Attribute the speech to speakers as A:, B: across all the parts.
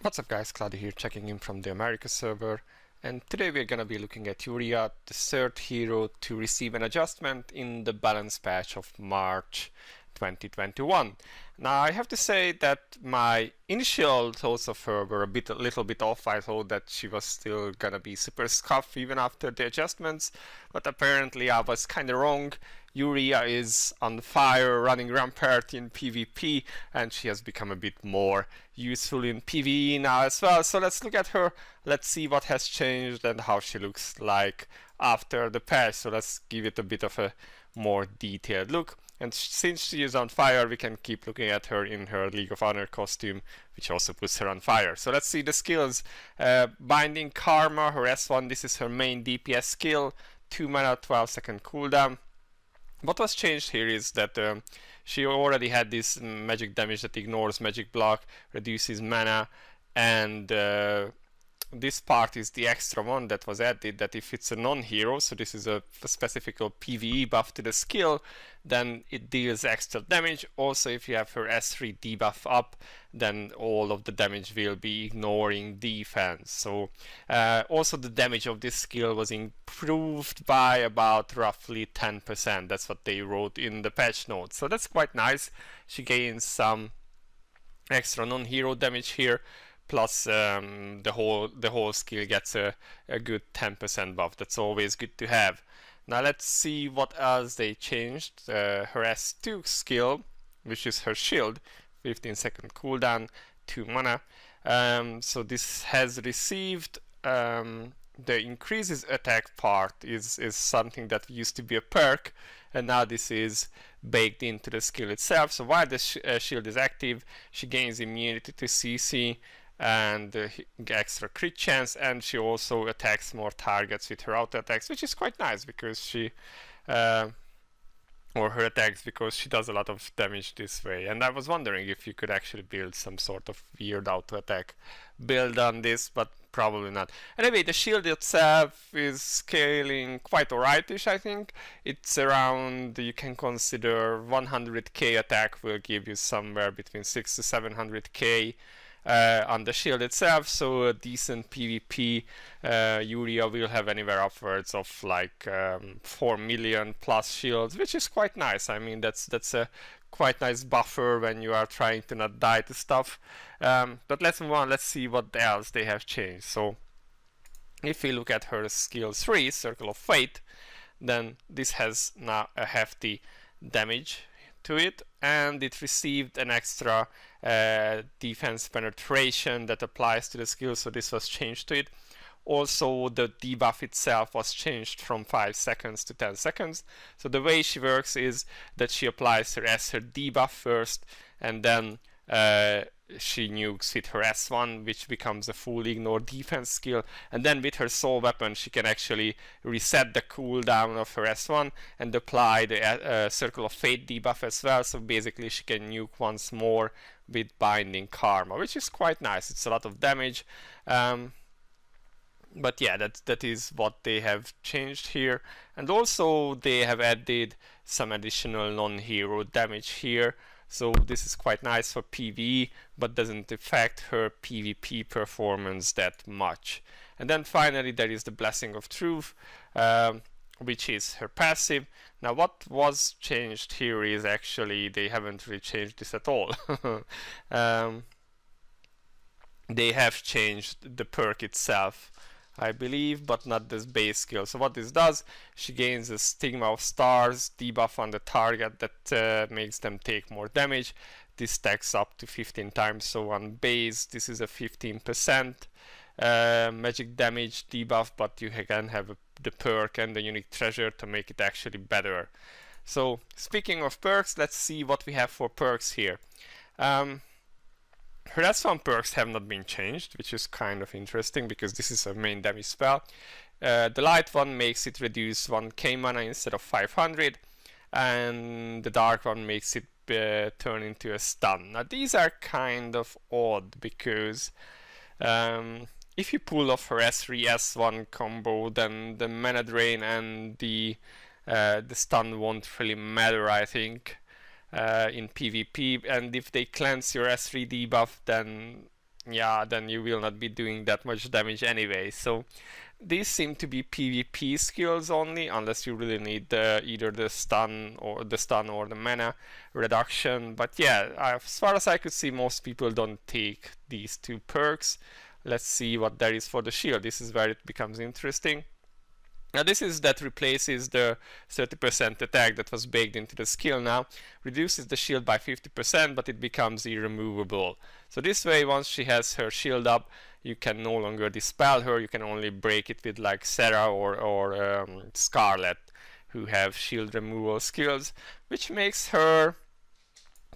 A: What's up guys, Cloudie here checking in from the America server, and today we're gonna be looking at Yuria, the third hero to receive an adjustment in the balance patch of March 2021. Now I have to say that my initial thoughts of her were a little bit off. I thought that she was still gonna be super scuff even after the adjustments, but apparently I was kinda wrong. Yuria is on fire, running rampart in PvP, and she has become a bit more useful in PvE now as well. So let's look at her, let's see what has changed and how she looks like after the patch. So let's give it a bit of a more detailed look. And since she is on fire, we can keep looking at her in her League of Honor costume, which also puts her on fire. So let's see the skills. Binding Karma, her S1, this is her main DPS skill, 2 mana, 12-second cooldown. What was changed here is that she already had this magic damage that ignores magic block, reduces mana, and this part is the extra one that was added, that if it's a non-hero, so this is a specific PvE buff to the skill, then it deals extra damage. Also, if you have her S3 debuff up, then all of the damage will be ignoring defense. So also the damage of this skill was improved by about roughly 10%. That's what they wrote in the patch notes. So that's quite nice. She gains some extra non-hero damage here. Plus the whole skill gets a good 10% buff. That's always good to have. Now let's see what else they changed. Her S2 skill, which is her shield, 15-second cooldown, 2 mana. So this has received the increases attack part is something that used to be a perk, and now this is baked into the skill itself. So while the shield is active, she gains immunity to CC and extra crit chance, and she also attacks more targets with her auto attacks, which is quite nice because she or her attacks, because she does a lot of damage this way. And I was wondering if you could actually build some sort of weird auto attack build on this, but probably not. Anyway, the shield itself is scaling quite alrightish, I think. It's around, you can consider 100k attack will give you somewhere between 600 to 700k on the shield itself, so a decent PvP Yuria will have anywhere upwards of like 4 million plus shields, which is quite nice. I mean, that's a quite nice buffer when you are trying to not die to stuff. But let's move on, let's see what else they have changed. So if we look at her skill 3, Circle of Fate, then this has now a hefty damage to it, and it received an extra defense penetration that applies to the skill, so this was changed to it. Also, the debuff itself was changed from 5 seconds to 10 seconds. So the way she works is that she applies her debuff first, and then she nukes with her S1, which becomes a full ignore defense skill, and then with her soul weapon she can actually reset the cooldown of her S1 and apply the Circle of Fate debuff as well. So basically she can nuke once more with Binding Karma, which is quite nice. It's a lot of damage, but yeah, that is what they have changed here. And also they have added some additional non-hero damage here. So this is quite nice for PvE, but doesn't affect her PvP performance that much. And then finally there is the Blessing of Truth, which is her passive. Now what was changed here is actually they haven't really changed this at all. They have changed the perk itself, I believe, but not this base skill. So what this does, she gains a Stigma of Stars debuff on the target that makes them take more damage. This stacks up to 15 times, so on base this is a 15% magic damage debuff, but you can have the perk and the unique treasure to make it actually better. So speaking of perks, let's see what we have for perks here. Her S1 perks have not been changed, which is kind of interesting because this is her main damage spell. The light one makes it reduce 1k mana instead of 500, and the dark one makes it turn into a stun. Now these are kind of odd because if you pull off her S3 S1 combo, then the mana drain and the stun won't really matter, I think. In PvP, and if they cleanse your S3 debuff, then yeah, then you will not be doing that much damage anyway. So these seem to be PvP skills only, unless you really need either the stun or the mana reduction. But yeah, as far as I could see, most people don't take these two perks. Let's see what there is for the shield. This is where it becomes interesting. Now this is that replaces the 30% attack that was baked into the skill now, reduces the shield by 50%, but it becomes irremovable. So this way, once she has her shield up, you can no longer dispel her, you can only break it with like Sarah or Scarlet, who have shield removal skills, which makes her,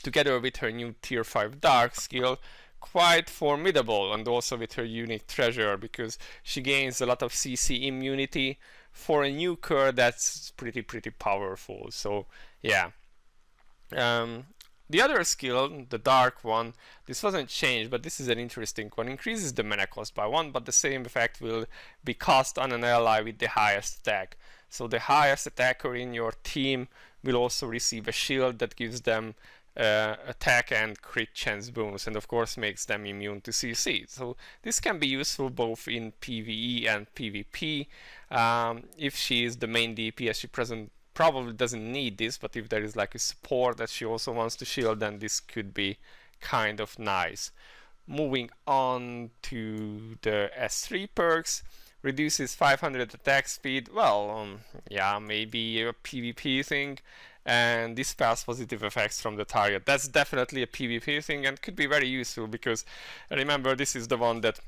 A: together with her new tier 5 dark skill, quite formidable, and also with her unique treasure, because she gains a lot of CC immunity for a nuker. That's pretty powerful. So yeah, the other skill, the dark one, this wasn't changed, but this is an interesting one. Increases the mana cost by 1, but the same effect will be cast on an ally with the highest attack. So the highest attacker in your team will also receive a shield that gives them attack and crit chance bonus, and of course makes them immune to CC. So this can be useful both in PvE and PvP. If she is the main DPS, she probably doesn't need this, but if there is like a support that she also wants to shield, then this could be kind of nice. Moving on to the S3 perks, reduces 500 attack speed. Well, yeah, maybe a PvP thing, and dispels positive effects from the target. That's definitely a PvP thing and could be very useful, because remember, this is the one that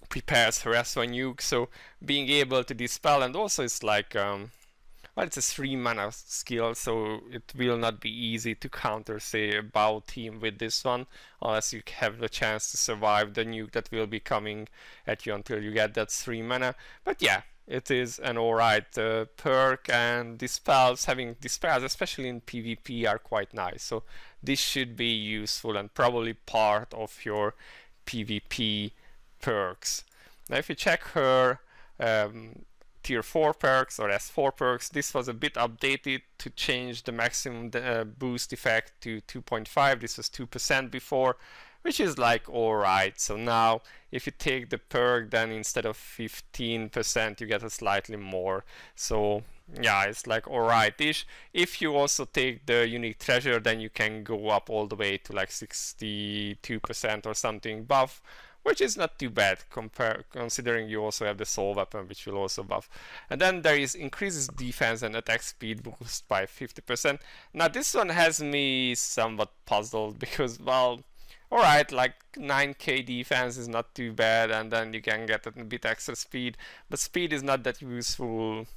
A: prepares her S1 nuke, so being able to dispel, and also it's like well, it's a 3 mana skill, so it will not be easy to counter, say, a bow team with this one, unless you have the chance to survive the nuke that will be coming at you until you get that 3 mana. But yeah, it is an alright perk, and dispels, having dispels, especially in PvP, are quite nice. So this should be useful and probably part of your PvP perks. Now if you check her tier 4 perks or S4 perks, this was a bit updated to change the maximum boost effect to 2.5. This was 2% before, which is like alright. So now if you take the perk, then instead of 15% you get a slightly more. So yeah, it's like alright-ish. If you also take the unique treasure, then you can go up all the way to like 62% or something buff, which is not too bad considering you also have the soul weapon, which will also buff. And then there is increases defense and attack speed boost by 50%. Now this one has me somewhat puzzled, because, well, alright, like 9k defense is not too bad, and then you can get a bit extra speed, but speed is not that useful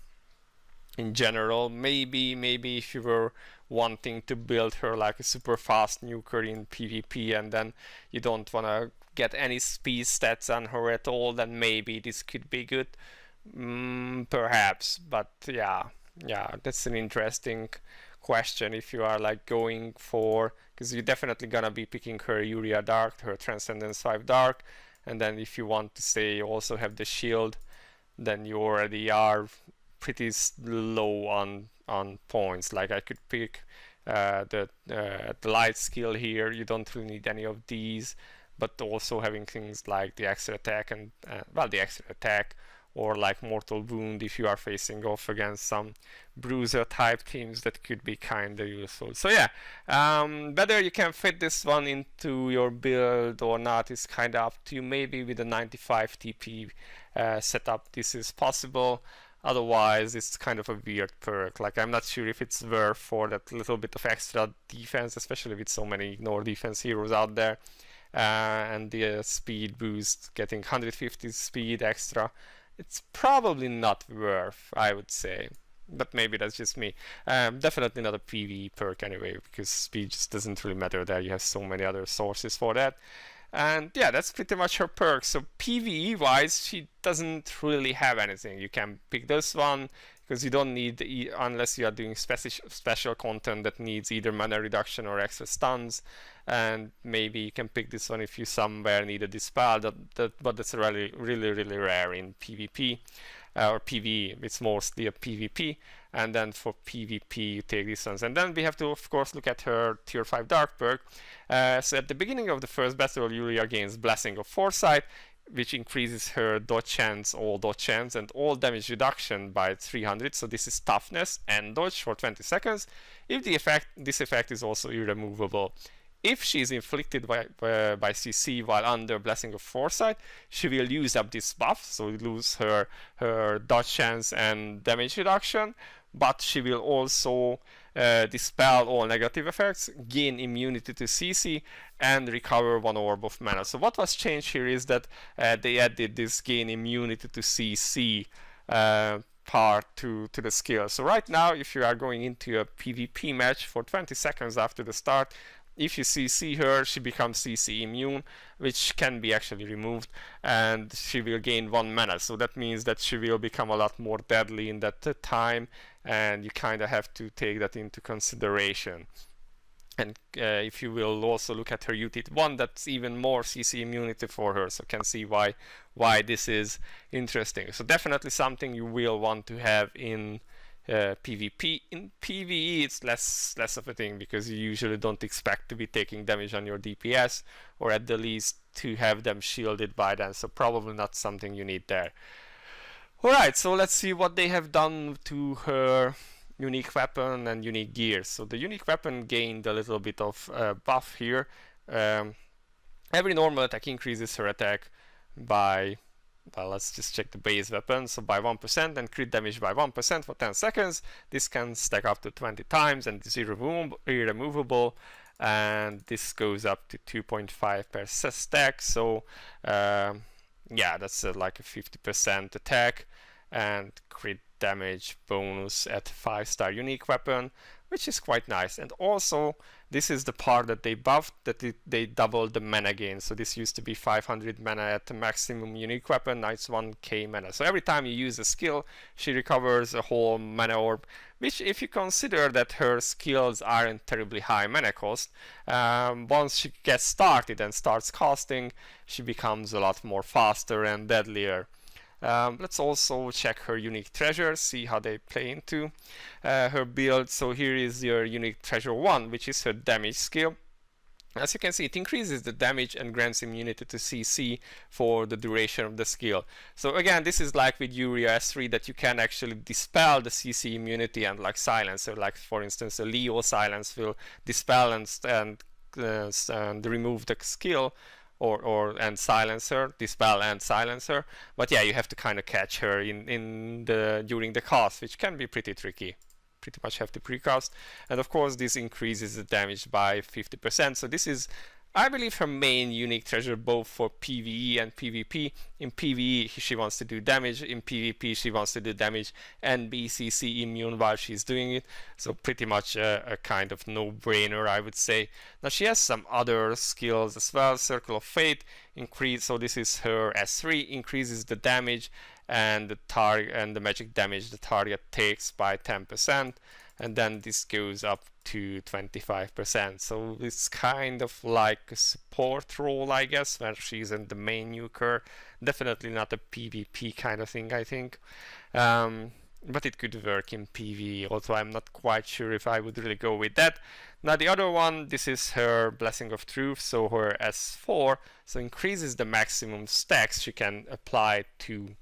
A: in general. Maybe if you were wanting to build her like a super fast nuker in PvP, and then you don't want to get any speed stats on her at all, then maybe this could be good. Perhaps, but yeah, that's an interesting question if you are like going for, because you're definitely gonna be picking her Yuria Dark, her Transcendence 5 Dark, and then if you want to say also have the shield, then you already are pretty low on points. Like I could pick the light skill here, you don't really need any of these, but also having things like the extra attack and well, the extra attack, or like mortal wound if you are facing off against some bruiser type teams, that could be kind of useful. So yeah, whether you can fit this one into your build or not is kind of up to you. Maybe with a 95 TP setup this is possible. Otherwise it's kind of a weird perk. Like I'm not sure if it's worth for that little bit of extra defense, especially with so many ignore defense heroes out there. And the speed boost, getting 150 speed extra, it's probably not worth, I would say. But maybe that's just me. Definitely not a PvE perk anyway, because speed just doesn't really matter there. You have so many other sources for that. And yeah, that's pretty much her perk. So PvE wise, she doesn't really have anything. You can pick this one because you don't need, unless you are doing special content that needs either mana reduction or extra stuns. And maybe you can pick this one if you somewhere need a dispel, but that's really rare in PvP. or PvE. It's mostly a PvP, and then for PvP you take these ones. And then we have to, of course, look at her tier 5 dark perk. So at the beginning of the first battle, Yuria gains Blessing of Foresight, which increases her dodge chance, and all damage reduction by 300. So this is toughness and dodge for 20 seconds. If this effect is also irremovable. If she is inflicted by CC while under Blessing of Foresight, she will use up this buff, so lose her dodge chance and damage reduction, but she will also dispel all negative effects, gain immunity to CC, and recover 1 orb of mana. So what was changed here is that they added this gain immunity to CC part to the skill. So right now, if you are going into a PvP match for 20 seconds after the start, if you CC her, she becomes CC immune, which can be actually removed, and she will gain 1 mana. So that means that she will become a lot more deadly in that time, and you kind of have to take that into consideration. And if you will also look at her UT 1, that's even more CC immunity for her, so can see why this is interesting. So definitely something you will want to have in PvP. In PvE it's less of a thing, because you usually don't expect to be taking damage on your DPS, or at the least to have them shielded by them, so probably not something you need there. Alright, so let's see what they have done to her unique weapon and unique gear. So the unique weapon gained a little bit of buff here. Every normal attack increases her attack by, well, let's just check the base weapon, so by 1%, and crit damage by 1% for 10 seconds. This can stack up to 20 times and is irremovable, and this goes up to 2.5 per stack, so yeah, that's like a 50% attack and crit damage bonus at 5-star unique weapon, which is quite nice. And also this is the part that they buffed, that they doubled the mana gain. So this used to be 500 mana at the maximum unique weapon, now it's 1k mana. So every time you use a skill, she recovers a whole mana orb, which, if you consider that her skills aren't terribly high mana cost, once she gets started and starts casting, she becomes a lot more faster and deadlier. Let's also check her unique treasures, see how they play into her build. So here is your unique treasure 1, which is her damage skill. As you can see, it increases the damage and grants immunity to CC for the duration of the skill. So again, this is like with Yuria S3, that you can actually dispel the CC immunity and like silence. So like, for instance, a Leo silence will dispel and remove the skill, and silence her, dispel and silence her. But yeah, you have to kind of catch her during the cast, which can be pretty tricky. Pretty much have to precast. And of course this increases the damage by 50%. So this is, I believe, her main unique treasure, both for PvE and PvP. In PvE she wants to do damage, in PvP she wants to do damage and be CC immune while she's doing it. So pretty much a kind of no-brainer, I would say. Now she has some other skills as well. Circle of Fate increase, so this is her S3, increases the damage and the target and the magic damage the target takes by 10%. And then this goes up to 25%. So it's kind of like a support role, I guess, where she isn't the main nuker. Definitely not a PvP kind of thing, I think. But it could work in PvE, although I'm not quite sure if I would really go with that. Now the other one, this is her Blessing of Truth, so her S4, so increases the maximum stacks she can apply to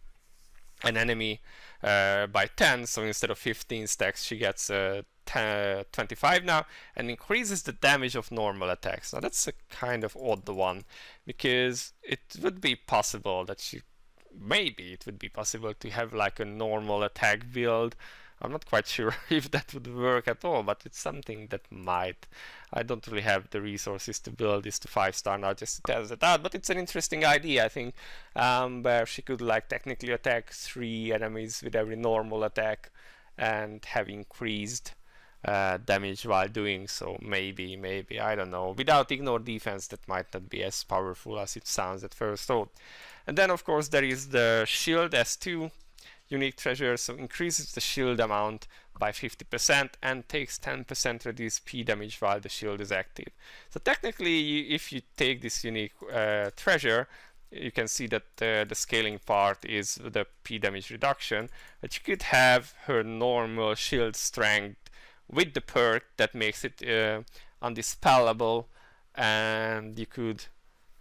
A: an enemy by 10, so instead of 15 stacks she gets 25 now, and increases the damage of normal attacks. Now that's a kind of odd one, because it would be possible that maybe it would be possible to have like a normal attack build. I'm not quite sure if that would work at all, but it's something that might. I don't really have the resources to build this to 5-star now just to test it out, but it's an interesting idea, I think, where she could like technically attack 3 enemies with every normal attack and have increased damage while doing so. Maybe, I don't know. Without ignore defense, that might not be as powerful as it sounds at first thought. And then of course there is the shield S2 unique treasure, so increases the shield amount by 50% and takes 10% reduced P damage while the shield is active. So technically, if you take this unique treasure you can see that the scaling part is the P damage reduction, but you could have her normal shield strength with the perk that makes it undispellable, and you could,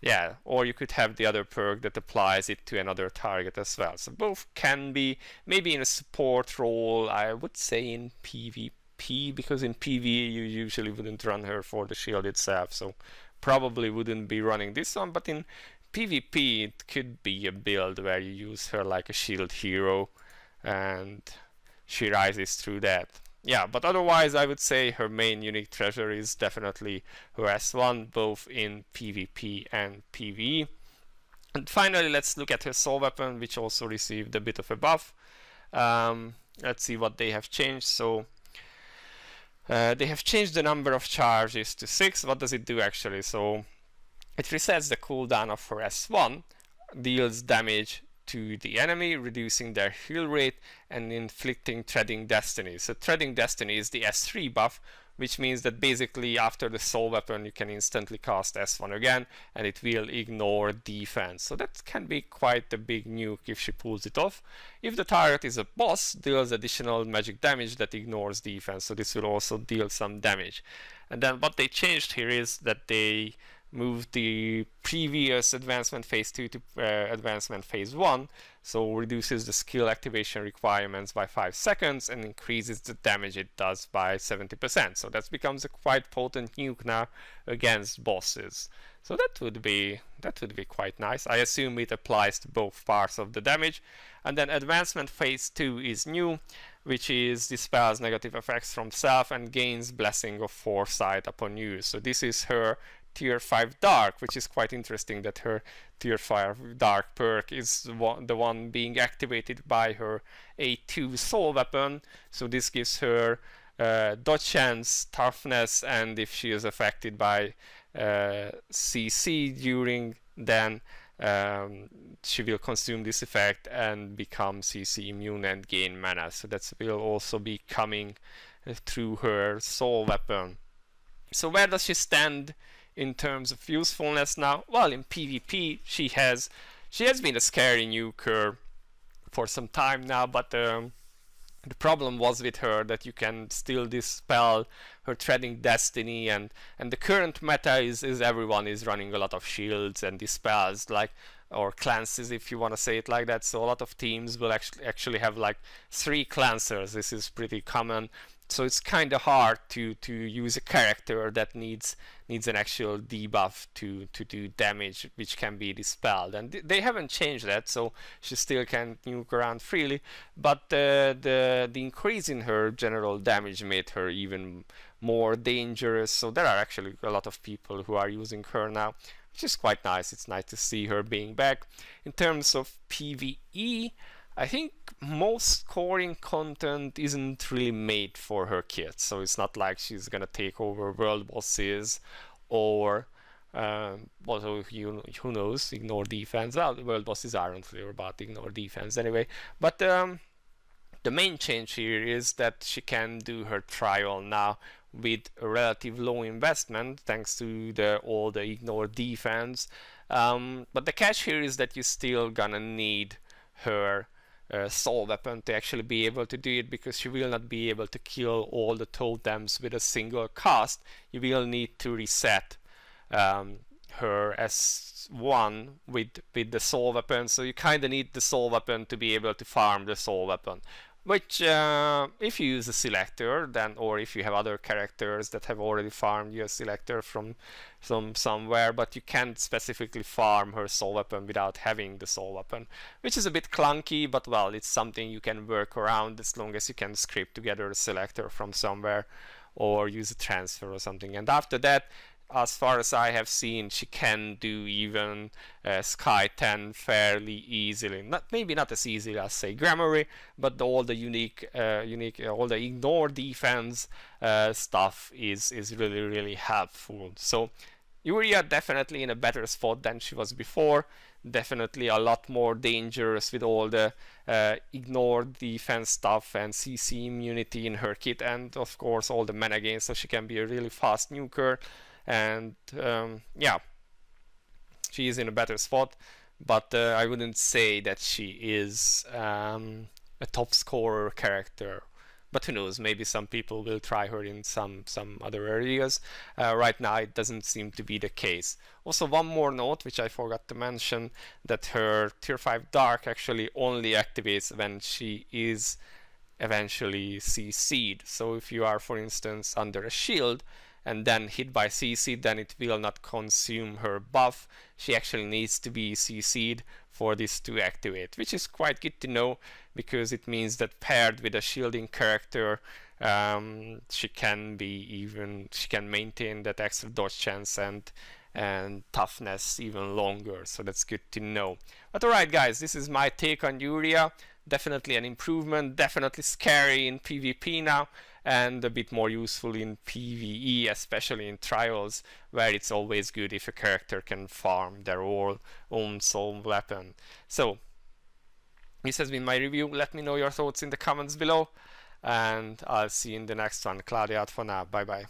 A: yeah, or you could have the other perk that applies it to another target as well. So both can be, maybe in a support role, I would say in PvP, because in PvE you usually wouldn't run her for the shield itself, so probably wouldn't be running this one, but in PvP it could be a build where you use her like a shield hero and she rises through that. Yeah, but otherwise I would say her main unique treasure is definitely her S1, both in PvP and PvE. And finally, let's look at her soul weapon, which also received a bit of a buff. Let's see what they have changed. So they have changed the number of charges to 6. What does it do actually? So it resets the cooldown of her S1, deals damage to the enemy, reducing their heal rate and inflicting Treading Destiny. So Treading Destiny is the S3 buff, which means that basically after the soul weapon you can instantly cast S1 again and it will ignore defense. So that can be quite a big nuke if she pulls it off. If the target is a boss, deals additional magic damage that ignores defense, so this will also deal some damage. And then what they changed here is that they moved the previous advancement phase 2 to advancement phase 1, so reduces the skill activation requirements by 5 seconds and increases the damage it does by 70%. So that becomes a quite potent nuke now against bosses. So that would be quite nice. I assume it applies to both parts of the damage. And then advancement phase 2 is new, which is dispels negative effects from self and gains Blessing of Foresight upon use. So this is her Tier 5 Dark, which is quite interesting that her Tier 5 Dark perk is the one being activated by her A2 soul weapon. So this gives her dodge chance, toughness, and if she is affected by CC during, then she will consume this effect and become CC immune and gain mana. So that will also be coming through her soul weapon. So where does she stand in terms of usefulness now? Well, in PvP she has been a scary nuker for some time now, but the problem was with her that you can still dispel her Treading Destiny, and the current meta is everyone is running a lot of shields and dispels, like, or cleanses if you want to say it like that. So a lot of teams will actually have like 3 cleansers. This is pretty common. So it's kind of hard to use a character that needs an actual debuff to do damage, which can be dispelled. And they haven't changed that, so she still can nuke around freely. But the increase in her general damage made her even more dangerous. So there are actually a lot of people who are using her now, which is quite nice. It's nice to see her being back. In terms of PvE, I think most scoring content isn't really made for her kit, so it's not like she's gonna take over world bosses or well, who knows, ignore defense. Well, world bosses aren't really about ignore defense anyway, but the main change here is that she can do her trial now with a relative low investment thanks to all the ignore defense, but the catch here is that you're still gonna need her soul weapon to actually be able to do it, because she will not be able to kill all the totems with a single cast. You will need to reset her S1 with the soul weapon, so you kind of need the soul weapon to be able to farm the soul weapon, which if you use a selector, then, or if you have other characters that have already farmed your selector from somewhere, but you can't specifically farm her soul weapon without having the soul weapon, which is a bit clunky, but well, it's something you can work around as long as you can script together a selector from somewhere or use a transfer or something. And after that, as far as I have seen, she can do even Sky 10 fairly easily. Maybe not as easily as, say, Grammary, but all the all the ignore defense stuff is really, really helpful. So Yuria definitely in a better spot than she was before. Definitely a lot more dangerous with all the ignore defense stuff and CC immunity in her kit, and of course all the mana gains, so she can be a really fast nuker. And yeah, she is in a better spot. but I wouldn't say that she is a top scorer character. But who knows, maybe some people will try her in some other areas. Right now it doesn't seem to be the case. Also, one more note which I forgot to mention, that her tier 5 dark actually only activates when she is eventually CC'd. So if you are, for instance, under a shield and then hit by CC, then it will not consume her buff. She actually needs to be CC'd for this to activate, which is quite good to know, because it means that paired with a shielding character, she can maintain that extra dodge chance and toughness even longer. So that's good to know. But alright guys, this is my take on Yuria. Definitely an improvement, definitely scary in PvP now, and a bit more useful in PvE, especially in trials, where it's always good if a character can farm their own soul weapon. So this has been my review. Let me know your thoughts in the comments below, and I'll see you in the next one. Cloudie out for now. Bye bye.